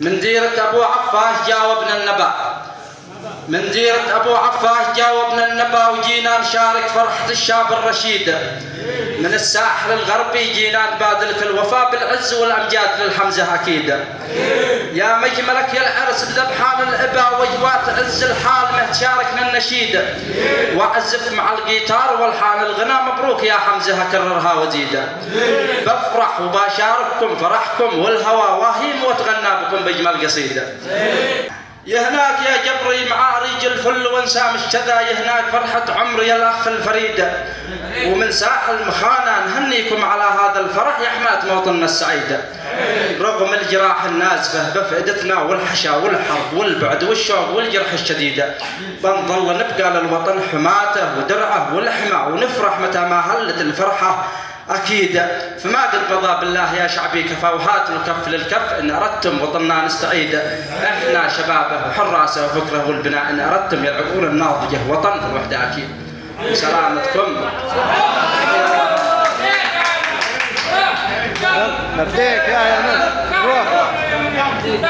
من ديرة أبو عفاش جاوبنا النبأ، من ديرة أبو عفاش جاوبنا النبأ، وجينا نشارك فرحة الشاب الرشيد. من الساحل الغربي جينا نبادلك الوفاء بالعز والأمجاد للحمزة أكيد. يا مجملك يا العرس بذبحان الإبا وجوات عز الحال تشاركنا النشيد، وأعزف مع الجيتار والحان الغنى مبروك يا حمزة أكررها وزيدة. بفرح وبشارككم فرحكم والهوى واهيم واتغنى بكم بجمل قصيدة. يهناك يا جبري مع ريج الفل وانسام الشذا، يهناك فرحة عمري يا الأخ الفريد، ومن ساحل مخانا نهنيكم على هذا الفرح يا حماة موطننا السعيد. رغم الجراح النازفة بفئدتنا والحشا والحرب والبعد والشوق والجرح الشديد، بنظل نبقى للوطن حماته ودرعه والحمى، ونفرح متى ما هلت الفرحة أكيد. فما قد مضى بالله يا شعبي كفى، وهاتوا الكف للكف إن أردتم وطننا نستعيد. إحنا شبابه وحراسه وفكره والبناء، إن أردتم يا العقول الناضجة وطن في الوحدة أكيد. سلامتكم. نبديك يا نبديك.